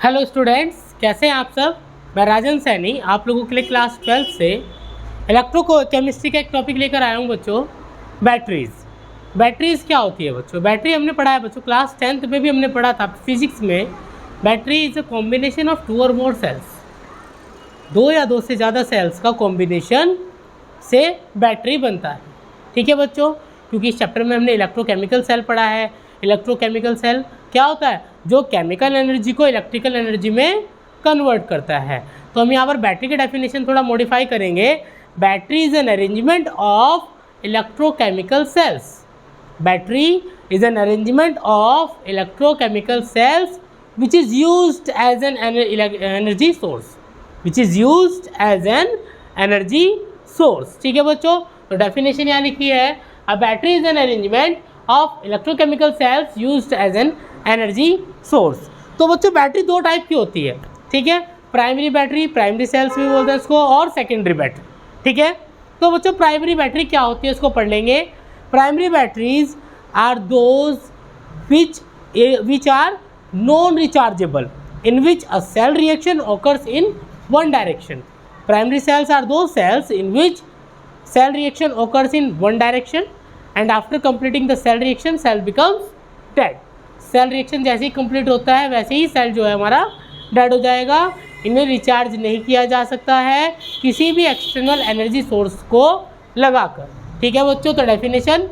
Hello students, कैसे हैं आप सब। मैं राजन सैनी आप लोगों के लिए क्लास 12 से केमिस्ट्री का एक टॉपिक लेकर आया हूँ बच्चों, बैटरीज़ क्या होती है बच्चों। बैटरी हमने पढ़ा है बच्चों, क्लास 10th में भी हमने पढ़ा था फिजिक्स में। Battery is a combination of 2 और मोर सेल्स, 2 या 2 से ज़्यादा सेल्स का कॉम्बिनेशन से बैटरी बनता है। ठीक है बच्चों, क्योंकि इस चैप्टर में हमने इलेक्ट्रोकेमिकल सेल पढ़ा है। इलेक्ट्रोकेमिकल सेल क्या होता है, जो केमिकल एनर्जी को इलेक्ट्रिकल एनर्जी में कन्वर्ट करता है। तो हम यहाँ पर बैटरी की डेफिनेशन थोड़ा मॉडिफाई करेंगे। Battery is an arrangement of electrochemical cells. Battery is an arrangement of electrochemical cells which is used as an energy source, which is used as an energy source. ठीक है बच्चों, तो definition यहाँ लिखी है, a battery is an arrangement of electrochemical cells used as an energy source. तो बच्चों battery 2 type की होती है। ठीक है, प्राइमरी बैटरी, प्राइमरी सेल्स भी बोलते हैं इसको, और सेकेंडरी बैटरी। ठीक है, तो बच्चों प्राइमरी बैटरी क्या होती है इसको पढ़ लेंगे। Primary batteries are those which are non rechargeable in which a cell reaction occurs in one direction. Primary cells are those cells in which cell reaction occurs in one direction and after completing the cell reaction cell becomes dead. Cell reaction जैसे ही complete होता है वैसे ही cell जो है हमारा dead हो जाएगा। इन्हें रिचार्ज नहीं किया जा सकता है किसी भी एक्सटर्नल एनर्जी सोर्स को लगाकर। ठीक है बच्चों, तो definition,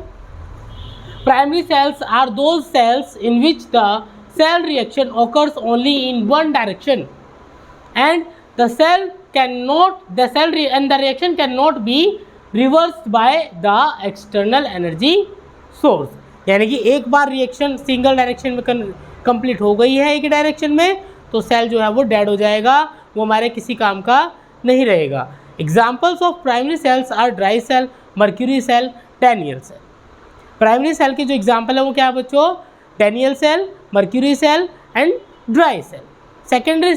primary cells are those cells in which the cell reaction occurs only in one direction and the reaction cannot be reversed by the external energy source. यानी कि एक बार रिएक्शन सिंगल डायरेक्शन में कंप्लीट हो गई है एक direction में, तो सेल जो है वो डेड हो जाएगा, वो हमारे किसी काम का नहीं रहेगा। Examples of primary cells are dry cell, mercury cell, Daniell cell. Primary cell के जो एग्जाम्पल है वो क्या है बच्चों, Daniell cell, mercury cell and dry cell. Secondary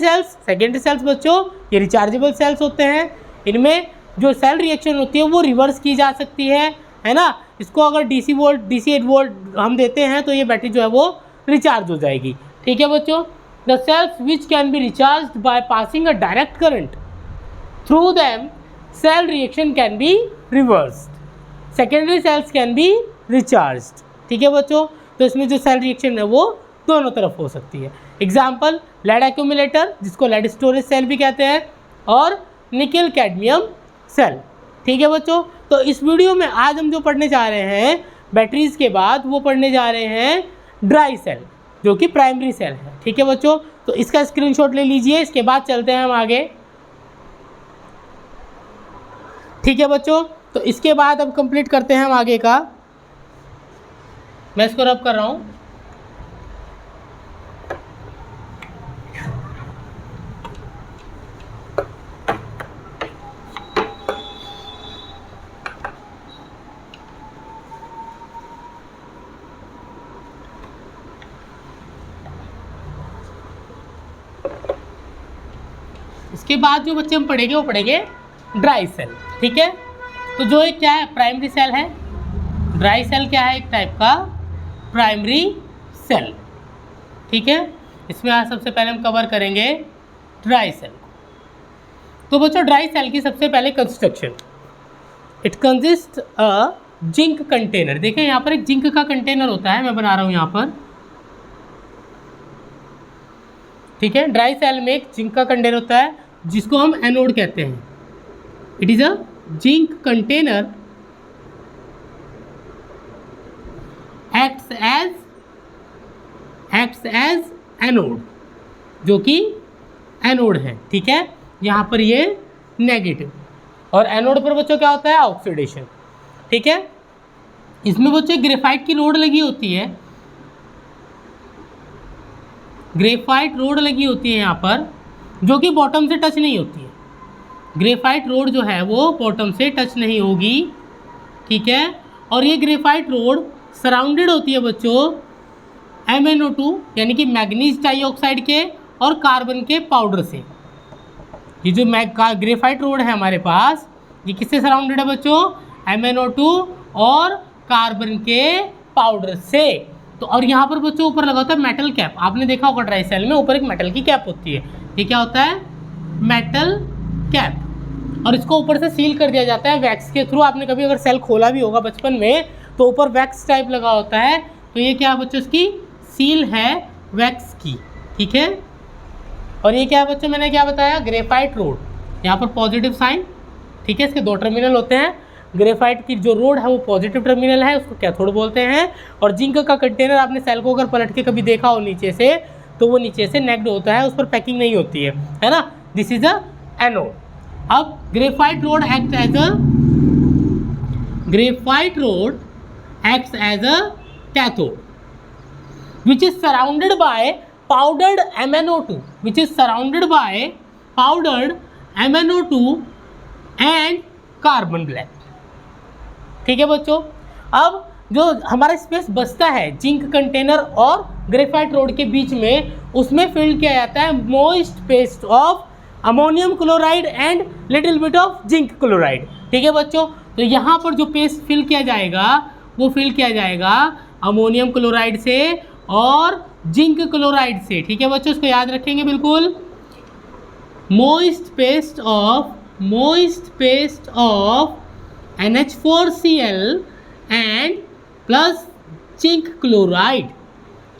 cells बच्चों ये रिचार्जेबल सेल्स होते हैं। इनमें जो सेल रिएक्शन होती है वो रिवर्स की जा सकती है ना। इसको अगर DC 8 वोल्ट हम देते हैं तो ये बैटरी जो है वो रिचार्ज हो जाएगी। ठीक है बच्चों, the cells which can be recharge by passing a direct current through them cell reaction can be reversed. Secondary cells can be recharged. ठीक है बच्चों, तो इसमें जो सेल रिएक्शन है वो दोनों तरफ हो सकती है। एग्जाम्पल, लेड एक्यूमुलेटर जिसको लेड स्टोरेज सेल भी कहते हैं, और निकल कैडमियम सेल। ठीक है बच्चों, तो इस वीडियो में आज हम जो पढ़ने जा रहे हैं बैटरीज के बाद, वो पढ़ने जा रहे हैं ड्राई सेल जो कि प्राइमरी सेल है। ठीक है बच्चों, तो इसका स्क्रीनशॉट ले लीजिए, इसके बाद चलते हैं हम आगे। ठीक है बच्चों, तो इसके बाद अब कंप्लीट करते हैं हम आगे का। मैं इसको रब कर रहा हूँ। इसके बाद जो बच्चे हम पढ़ेंगे वो पढ़ेंगे ड्राई सेल। ठीक है, तो जो एक क्या है प्राइमरी सेल है, ड्राई सेल क्या है, एक टाइप का प्राइमरी सेल। ठीक है, इसमें आज सबसे पहले हम कवर करेंगे ड्राई सेल। तो बच्चों ड्राई सेल की सबसे पहले construction, it consist a zinc container. देखें यहाँ पर एक जिंक का कंटेनर होता है, मैं बना रहा हूँ यहाँ पर। ठीक है, ड्राई सेल में एक जिंक का कंटेनर होता है जिसको हम एनोड कहते हैं। It is a zinc container acts as anode, जो कि एनोड है। ठीक है, यहाँ पर ये नेगेटिव, और एनोड पर बच्चों क्या होता है, ऑक्सीडेशन। ठीक है, इसमें बच्चों ग्रेफाइट की रोड लगी होती है, ग्रेफाइट रोड लगी होती है यहाँ पर, जो कि बॉटम से टच नहीं होती है। ग्रेफाइट रोड जो है वो बॉटम से टच नहीं होगी। ठीक है, और ये ग्रेफाइट रोड सराउंडेड होती है बच्चों MnO2 यानी कि मैग्नीज डाइऑक्साइड के और कार्बन के पाउडर से। ये जो ग्रेफाइट रोड है हमारे पास, ये किससे सराउंडेड है बच्चों, MnO2 और कार्बन के पाउडर से। तो और यहाँ पर बच्चों ऊपर लगा होता है मेटल कैप। आपने देखा होगा ड्राई सेल में ऊपर एक मेटल की कैप होती है, ये क्या होता है, मेटल कैप। और इसको ऊपर से सील कर दिया जाता है वैक्स के थ्रू। आपने कभी अगर सेल खोला भी होगा बचपन में तो ऊपर वैक्स टाइप लगा होता है, तो ये क्या है बच्चों, इसकी सील है वैक्स की, ठीक है। और ये क्या है बच्चों, मैंने क्या बताया, ग्रेफाइट रोड, यहाँ पर पॉजिटिव साइन, ठीक है। इसके 2 टर्मिनल होते हैं, ग्रेफाइट की जो रोड है वो पॉजिटिव टर्मिनल है, उसको कैथोड बोलते हैं। और जिंक का कंटेनर आपने सेल को अगर पलट के कभी देखा हो नीचे से, तो वो नीचे से नेक्ड होता है, उस पर पैकिंग नहीं होती है ना। This is a anode. अब graphite rod act as a cathode which is surrounded by powdered MnO2, which is surrounded by powdered MnO2 and carbon black, ठीक है बच्चों। अब जो हमारा स्पेस बचता है जिंक कंटेनर और ग्रेफाइट रोड के बीच में, उसमें फिल किया जाता है moist paste of ammonium chloride and little bit of zinc chloride, ठीक है बच्चों। तो यहाँ पर जो पेस्ट फिल किया जाएगा वो फिल किया जाएगा अमोनियम क्लोराइड से और जिंक क्लोराइड से, ठीक है बच्चों, इसको याद रखेंगे बिल्कुल। Moist paste of NH4Cl and plus zinc chloride,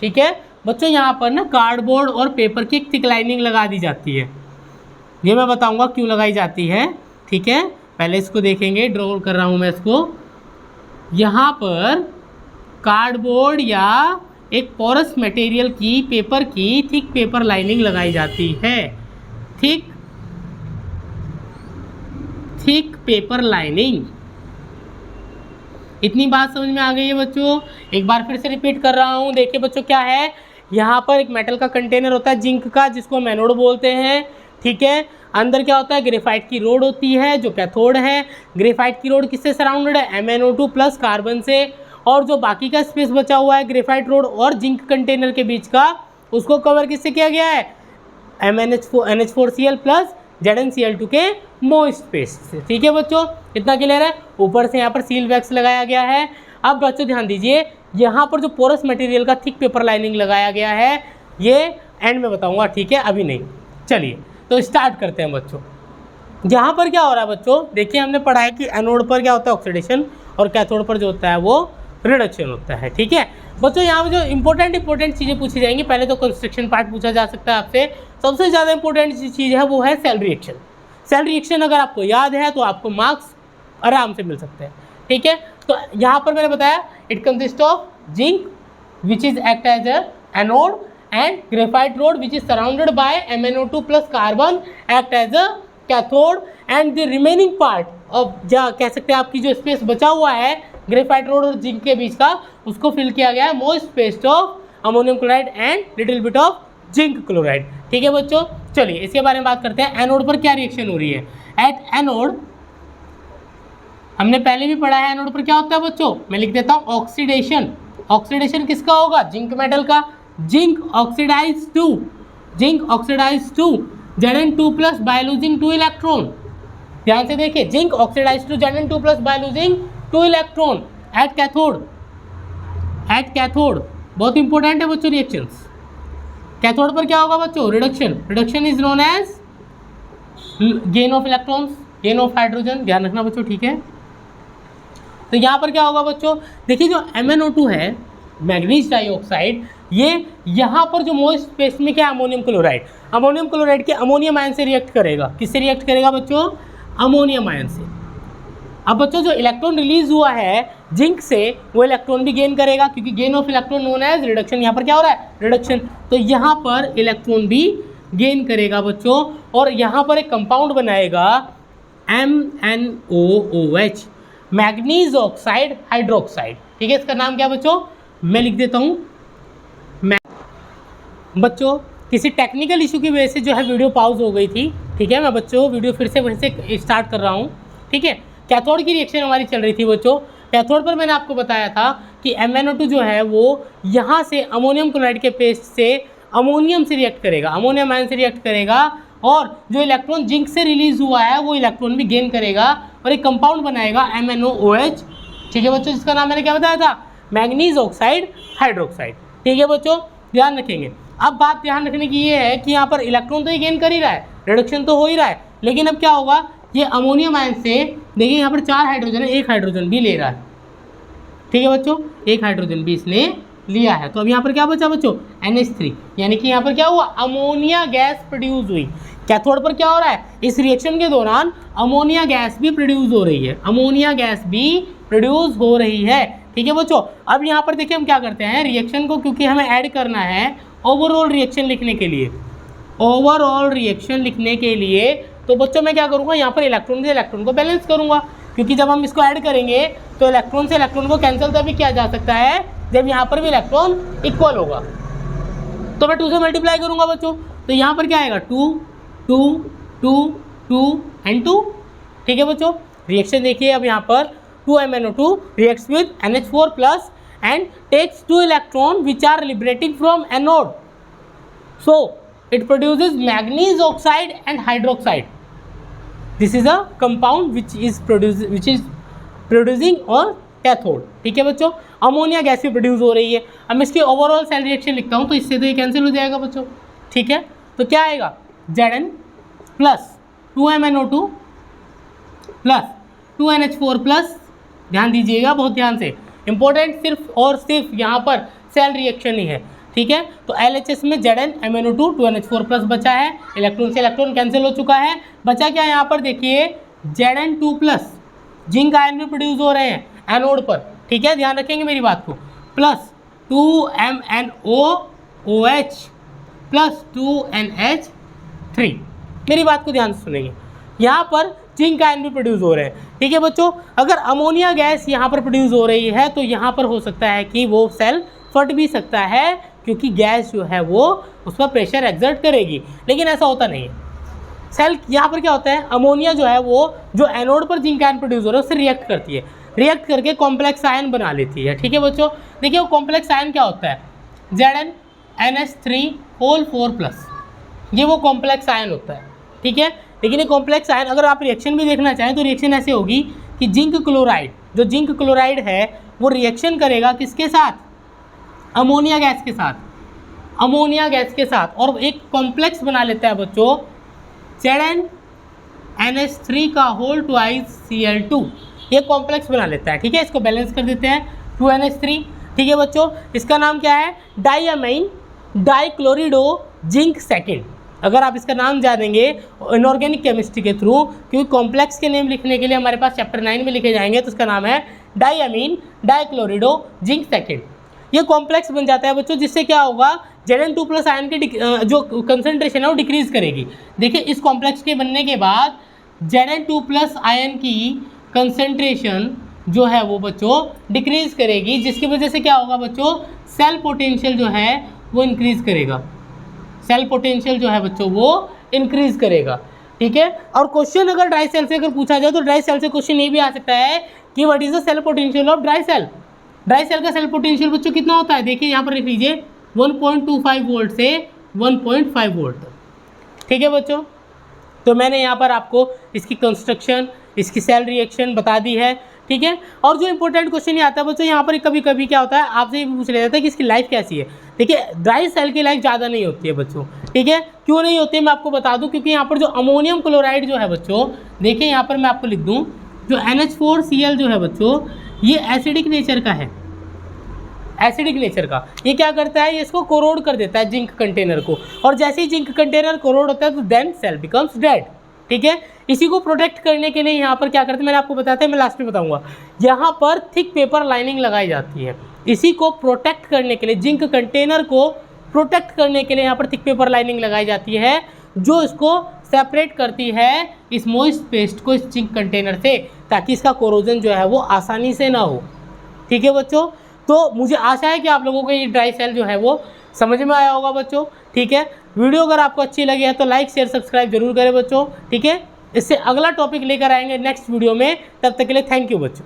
ठीक है बच्चों। यहाँ पर ना कार्डबोर्ड और पेपर की एक थिक लाइनिंग लगा दी जाती है, ये मैं बताऊंगा क्यों लगाई जाती है, ठीक है। पहले इसको देखेंगे, ड्रॉ कर रहा हूँ मैं इसको। यहाँ पर कार्डबोर्ड या एक पोरस मटेरियल की, पेपर की थिक पेपर लाइनिंग लगाई जाती है, थिक पेपर लाइनिंग। इतनी बात समझ में आ गई है बच्चों। एक बार फिर से रिपीट कर रहा हूँ, देखिए बच्चों क्या है, यहाँ पर एक मेटल का कंटेनर होता है जिंक का, जिसको हम एनोड बोलते हैं, ठीक है। अंदर क्या होता है, ग्रेफाइट की रोड होती है जो कैथोड है। ग्रेफाइट की रोड किससे सराउंडेड है, MnO2 प्लस कार्बन से। और जो बाकी का स्पेस बचा हुआ है ग्रेफाइट रोड और जिंक कंटेनर के बीच का, उसको कवर किससे किया गया है, NH4Cl प्लस ZnCl2 के मोइस्ट पेस्ट से, ठीक है बच्चों। इतना क्लियर है। ऊपर से यहाँ पर सील वैक्स लगाया गया है। अब बच्चों ध्यान दीजिए, यहाँ पर जो पोरस मटेरियल का थिक पेपर लाइनिंग लगाया गया है, ये एंड में बताऊंगा, ठीक है, अभी नहीं। चलिए तो स्टार्ट करते हैं बच्चों। यहाँ पर क्या हो रहा है बच्चों, देखिए हमने पढ़ा है कि एनोड पर क्या होता है, ऑक्सीडेशन, और कैथोड पर जो होता है वो रिडक्शन होता है, ठीक है बच्चों। यहाँ पर जो इंपॉर्टेंट चीज़ें पूछी जाएंगी, पहले तो कंस्ट्रक्शन पार्ट पूछा जा सकता है आपसे। सबसे ज़्यादा इंपॉर्टेंट चीज़ है वो है सेल रिएक्शन। सेल रिएक्शन अगर आपको याद है तो आपको मार्क्स आराम से मिल सकते हैं, ठीक है। तो यहाँ पर मैंने बताया it consist of zinc which is act as a anode and graphite rod which is surrounded by MnO2 plus carbon act as a cathode, and the remaining part of, या कह सकते हैं आपकी जो स्पेस बचा हुआ है ग्रेफाइट रोड और जिंक के बीच का, उसको फिल किया गया है moist paste of ammonium chloride and little bit of zinc chloride, ठीक है बच्चों। चलिए इसके बारे में बात करते हैं, एनोड पर क्या रिएक्शन हो रही है। एट एनोड हमने पहले भी पढ़ा है, एनोड पर क्या होता है बच्चों, मैं लिख देता हूँ ऑक्सीडेशन। ऑक्सीडेशन किसका होगा, जिंक मेटल का। Zinc oxidize to Zn2 plus by losing 2 electron. ध्यान से देखिए, zinc oxidize to Zn2 plus by losing 2 electron at cathode. बहुत इंपॉर्टेंट है बच्चों रिएक्शंस। कैथोड पर क्या होगा बच्चों, reduction is known as gain of electrons, gain of hydrogen, ध्यान रखना बच्चों, ठीक है। तो यहाँ पर क्या होगा बच्चों, देखिए जो MnO2 है, मैग्नीज डाइऑक्साइड, ये यहाँ पर जो मोइस्ट स्पेस में क्या, अमोनियम क्लोराइड के अमोनियम आयन से रिएक्ट करेगा। किससे रिएक्ट करेगा बच्चों, अमोनियम आयन से। अब बच्चों जो इलेक्ट्रॉन रिलीज हुआ है जिंक से, वो इलेक्ट्रॉन भी गेन करेगा, क्योंकि gain of electron known as reduction. यहाँ पर क्या हो रहा है, रिडक्शन। तो यहाँ पर इलेक्ट्रॉन भी गेन करेगा बच्चों, और यहाँ पर एक कंपाउंड बनाएगा MnOOH, मैग्नीज ऑक्साइड हाइड्रोक्साइड, ठीक है। इसका नाम क्या बच्चों, मैं लिख देता हूँ। बच्चों किसी टेक्निकल इशू की वजह से जो है वीडियो पॉज हो गई थी, ठीक है। मैं बच्चों वीडियो फिर से वहीं से स्टार्ट कर रहा हूँ, ठीक है। कैथोड की रिएक्शन हमारी चल रही थी बच्चों। कैथोड पर मैंने आपको बताया था कि MnO2 जो है वो यहाँ से अमोनियम क्लोराइड के पेस्ट से अमोनियम से रिएक्ट करेगा, अमोनियम आयन से रिएक्ट करेगा, और जो इलेक्ट्रॉन जिंक से रिलीज हुआ है वो इलेक्ट्रॉन भी गेन करेगा और एक कंपाउंड बनाएगा MnOOH, ठीक है बच्चों, जिसका नाम मैंने क्या बताया था, मैग्नीज ऑक्साइड हाइड्रोक्साइड। ठीक है बच्चों, ध्यान रखेंगे। अब बात ध्यान रखने की ये है कि यहाँ पर इलेक्ट्रॉन तो ये गेन कर ही रहा है, रिडक्शन तो हो ही रहा है, लेकिन अब क्या होगा, ये अमोनियम आयन से देखिए यहाँ पर 4 हाइड्रोजन है, 1 हाइड्रोजन भी ले रहा है। ठीक है बच्चों, 1 हाइड्रोजन भी इसने लिया है। तो अब यहाँ पर क्या बचा बच्चों, NH3, यानी कि यहाँ पर क्या हुआ, अमोनिया गैस प्रोड्यूस हुई। कैथोड पर क्या हो रहा है, इस रिएक्शन के दौरान अमोनिया गैस भी प्रोड्यूस हो रही है, अमोनिया गैस भी प्रोड्यूस हो रही है। ठीक है बच्चों, अब यहाँ पर देखिए हम क्या करते हैं, रिएक्शन को क्योंकि हमें ऐड करना है ओवरऑल रिएक्शन लिखने के लिए, ओवरऑल रिएक्शन लिखने के लिए, तो बच्चों मैं क्या करूँगा, यहाँ पर इलेक्ट्रॉन से इलेक्ट्रॉन को बैलेंस करूँगा, क्योंकि जब हम इसको ऐड करेंगे तो इलेक्ट्रॉन से इलेक्ट्रॉन को कैंसिल तभी किया जा सकता है जब यहाँ पर भी इलेक्ट्रॉन इक्वल होगा। तो मैं 2 से मल्टीप्लाई करूँगा बच्चों, तो यहाँ पर क्या आएगा, 2 2 2 2 एंड 2। ठीक है बच्चों, रिएक्शन देखिए, अब यहाँ पर 2MnO2 reacts with NH4 plus and takes 2 electrons which are liberating from anode. So it produces manganese oxide and hydroxide. This is a compound which is producing on cathode. ठीक है बच्चों, अमोनिया गैस भी produce हो रही है। अब मैं इसकी ओवरऑल सेल रिएक्शन लिखता हूँ, तो इससे तो ये कैंसिल हो जाएगा बच्चों। ठीक है, तो क्या आएगा, Zn plus 2MnO2 plus 2NH4 plus, ध्यान दीजिएगा बहुत ध्यान से, इंपॉर्टेंट सिर्फ और सिर्फ यहाँ पर सेल रिएक्शन ही है। ठीक है, तो LHS में Zn MnO2 2NH4 प्लस बचा है, इलेक्ट्रॉन से इलेक्ट्रॉन कैंसिल हो चुका है, बचा क्या यहाँ पर देखिए, Zn2 प्लस, जिंक आयन भी प्रोड्यूस हो रहे हैं एनोड पर। ठीक है, ध्यान रखेंगे मेरी बात को, प्लस 2MnOOH प्लस 2NH3, मेरी बात को ध्यान से सुनेंगे, यहाँ पर जिंक आयन भी प्रोड्यूस हो रहे हैं। ठीक है बच्चों, अगर अमोनिया गैस यहाँ पर प्रोड्यूस हो रही है तो यहाँ पर हो सकता है कि वो सेल फट भी सकता है, क्योंकि गैस जो है वो उस पर प्रेशर एक्सर्ट करेगी, लेकिन ऐसा होता नहीं है। सेल यहाँ पर क्या होता है, अमोनिया जो है वो जो एनोड पर जिंक आयन प्रोड्यूस हो रहा है उससे रिएक्ट करती है, रिएक्ट करके कॉम्प्लेक्स आयन बना लेती है। ठीक है बच्चों, देखिए वो कॉम्प्लेक्स आयन क्या होता है, ZnNH3 प्लस, ये वो कॉम्प्लेक्स आयन होता है। ठीक है, लेकिन ये कॉम्प्लेक्स आयन अगर आप रिएक्शन भी देखना चाहें तो रिएक्शन ऐसे होगी कि जिंक क्लोराइड, जो जिंक क्लोराइड है वो रिएक्शन करेगा किसके साथ, अमोनिया गैस के साथ, अमोनिया गैस के साथ, और एक कॉम्प्लेक्स बना लेता है बच्चों ZnNH3 ये कॉम्प्लेक्स बना लेता है। ठीक है, इसको बैलेंस कर देते हैं 2NH3। ठीक है बच्चों, इसका नाम क्या है, डाईअमाइन डाइक्लोरिडो जिंक सेकेंड। अगर आप इसका नाम जानेंगे इनऑर्गेनिक केमिस्ट्री के थ्रू, क्योंकि कॉम्प्लेक्स के नेम लिखने के लिए हमारे पास चैप्टर 9 में लिखे जाएंगे, तो इसका नाम है डाईअमीन डाइक्लोरिडो जिंक सेकेंड। ये कॉम्प्लेक्स बन जाता है बच्चों, जिससे क्या होगा, Zn2 प्लस आयन की जो कंसनट्रेशन है वो डिक्रीज करेगी। देखिए इस कॉम्प्लेक्स के बनने के बाद Zn2 प्लस आयन की कंसनट्रेशन जो है वो बच्चों डिक्रीज करेगी, जिसकी वजह से क्या होगा बच्चों, सेल पोटेंशियल जो है वो इंक्रीज करेगा, सेल पोटेंशियल जो है बच्चों वो इंक्रीज करेगा। ठीक है, और क्वेश्चन अगर ड्राई सेल से अगर पूछा जाए तो ड्राई सेल से क्वेश्चन ये भी आ सकता है कि what is the cell potential of dry cell. Dry cell का सेल पोटेंशियल बच्चों कितना होता है, देखिए यहाँ पर लिख लीजिए 1.25 वोल्ट से 1.5 वोल्ट तक। ठीक है बच्चों, तो मैंने यहाँ पर आपको इसकी कंस्ट्रक्शन, इसकी सेल रिएक्शन बता दी है। ठीक है, और जो इंपॉर्टेंट क्वेश्चन ये आता है बच्चों, यहाँ पर कभी कभी क्या होता है, आपसे ये भी पूछ लिया जाता है कि इसकी लाइफ कैसी है। देखिए ड्राई सेल की लाइफ ज़्यादा नहीं होती है बच्चों। ठीक है, क्यों नहीं होती है मैं आपको बता दूं, क्योंकि यहाँ पर जो अमोनियम क्लोराइड जो है बच्चों, देखिए यहाँ पर मैं आपको लिख दूँ, जो NH4Cl जो है बच्चों, ये एसिडिक नेचर का है, एसिडिक नेचर का। ये क्या करता है, ये इसको कोरोड कर देता है जिंक कंटेनर को, और जैसे ही जिंक कंटेनर कोरोड होता है तो देन सेल बिकम्स डेड। ठीक है, इसी को प्रोटेक्ट करने के लिए यहाँ पर क्या करते हैं, मैंने आपको बताया था, मैं लास्ट में बताऊंगा, यहाँ पर थिक पेपर लाइनिंग लगाई जाती है। इसी को प्रोटेक्ट करने के लिए, जिंक कंटेनर को प्रोटेक्ट करने के लिए यहाँ पर थिक पेपर लाइनिंग लगाई जाती है, जो इसको सेपरेट करती है इस मॉइस्ट पेस्ट को इस जिंक कंटेनर से, ताकि इसका कोरोजन जो है वो आसानी से ना हो। ठीक है बच्चों, तो मुझे आशा है कि आप लोगों को ये ड्राई सेल जो है वो समझ में आया होगा बच्चों। ठीक है, वीडियो अगर आपको अच्छी लगी है तो लाइक शेयर सब्सक्राइब जरूर करें बच्चों। ठीक है, इससे अगला टॉपिक लेकर आएंगे नेक्स्ट वीडियो में, तब तक के लिए थैंक यू बच्चों।